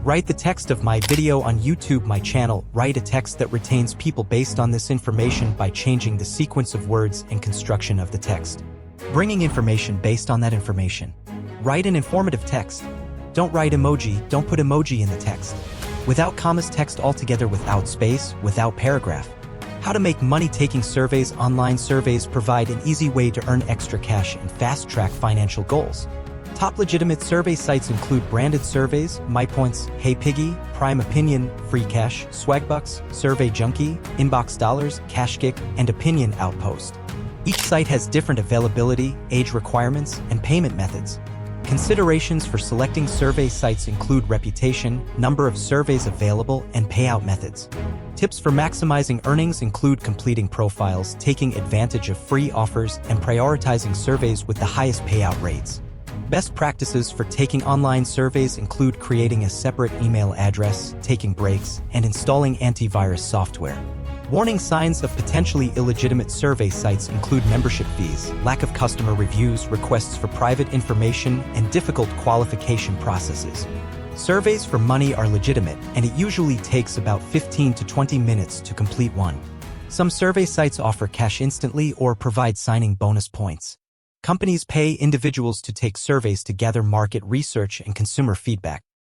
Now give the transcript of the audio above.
Write the text of my video on YouTube my channel. Write a text that retains people based on this information by changing the sequence of words and construction of the text. Bringing information based on that information. Write an informative text. Don't write emoji, don't put emoji in the text. Without commas, text altogether, without space, without paragraph. How to make money taking surveys. Online surveys provide an easy way to earn extra cash and fast-track financial goals. Top legitimate survey sites include Branded Surveys, MyPoints, HeyPiggy, Prime Opinion, FreeCash, Swagbucks, Survey Junkie, Inbox Dollars, CashKick, and Opinion Outpost. Each site has different availability, age requirements, and payment methods. Considerations for selecting survey sites include reputation, number of surveys available, and payout methods. Tips for maximizing earnings include completing profiles, taking advantage of free offers, and prioritizing surveys with the highest payout rates. Best practices for taking online surveys include creating a separate email address, taking breaks, and installing antivirus software. Warning signs of potentially illegitimate survey sites include membership fees, lack of customer reviews, requests for private information, and difficult qualification processes. Surveys for money are legitimate, and it usually takes about 15 to 20 minutes to complete one. Some survey sites offer cash instantly or provide signing bonus points. Companies pay individuals to take surveys to gather market research and consumer feedback.